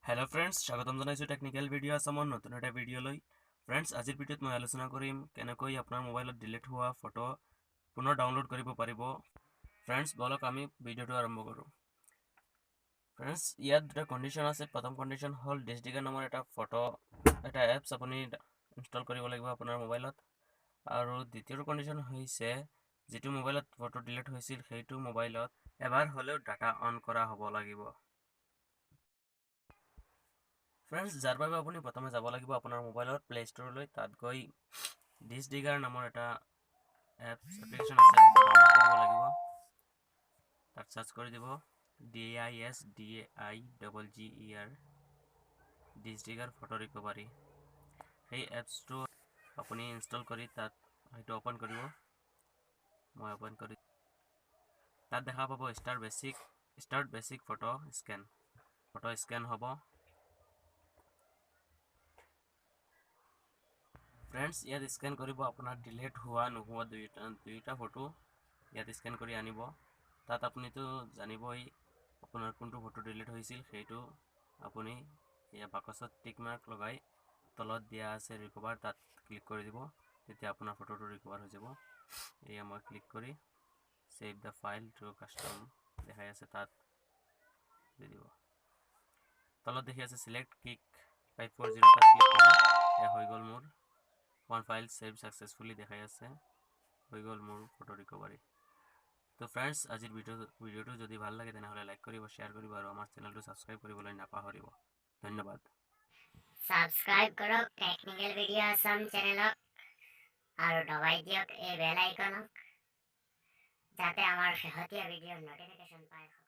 hello friends स्वागतम জানাইছো technical video আসামৰ নতুন এটা ভিডিও লৈ फ्रेंड्स আজিৰ ভিডিওত মই আলোচনা কৰিম কেনেকৈ আপোনাৰ মোবাইলত ডিলিট হোৱা ফটো পুনৰ ডাউনলোড কৰিব পাৰিব फ्रेंड्स বলক আমি ভিডিওটো আৰম্ভ কৰো फ्रेंड्स ইয়াত দুটা কন্ডিশন আছে প্ৰথম কন্ডিশন হল ডিজিটাল নামৰ এটা ফটো এটা এপছ আপুনি ইনষ্টল কৰিব লাগিব আপোনাৰ মোবাইলত আৰু দ্বিতীয় কন্ডিশন হৈছে যেটো মোবাইলত ফটো ডিলিট হৈছিল সেইটো মোবাইলত এবাৰ হলেও ডাটা অন কৰা হ'ব লাগিব फ्रेंड्स যাৰ বাবে আপুনি প্ৰথমে যাব লাগিব আপোনাৰ মোবাইলত প্লে ষ্টৰলৈ তাত গৈ ডিজিডিগাৰ নামৰ এটা এপছ এপ্লিকেশন আছে সেইটো ডাউনলোড কৰিব লাগিব তাত সাৰ্চ কৰি দিব DISDAIGGER ডিজিডিগাৰ ফটো ৰিকভাৰী এই এপছটো আপুনি ইনষ্টল কৰি তাত হয়তো ওপেন কৰিব মই ওপেন কৰি তাত দেখা পাব স্টাৰ্ট বেসিক ফটো স্ক্যান হ'ব फ्रेंड्स ইয়াত স্ক্যান কৰিব আপোনাৰ ডিলিট হোৱা নোহোৱা দুইটা ফটো ইয়াত স্ক্যান কৰি আনিব তাত আপুনিতো জানিবই আপোনাৰ কোনটো ফটো ডিলিট হৈছিল সেইটো আপুনি ইয়া বাকসত টিক মাৰ্ক লগাই তলত দিয়া আছে ৰিকভাৰ তাত ক্লিক কৰি দিব তেতিয়া আপোনাৰ ফটোটো ৰিকভাৰ হৈ যাব এয়া মই ক্লিক কৰি save the file two custom দেখাই আছে তাত দি দিব তলত দেখি আছে সিলেক্ট কিক 540 তাত ক্লিক কৰি এয়া হৈ গল মোৰ one file saved successfully দেখাই আছে হৈ গল মোৰ ফটো ৰিকভাৰী তো फ्रेंड्स আজিৰ ভিডিওটো যদি ভাল লাগে তেনেহলে লাইক কৰিব শেয়াৰ কৰিব আৰু আমাৰ চেনেলটো সাবস্ক্ৰাইব কৰিবলৈ নাপাহৰিব ধন্যবাদ সাবস্ক্ৰাইব কৰক টেকনিক্যাল ভিডিও আসাম চেনেলক আৰু দবাই দিয়ক এই বেল আইকনক যাতে আমাৰ শেহতীয়া ভিডিওৰ নটিফিকেশন পায়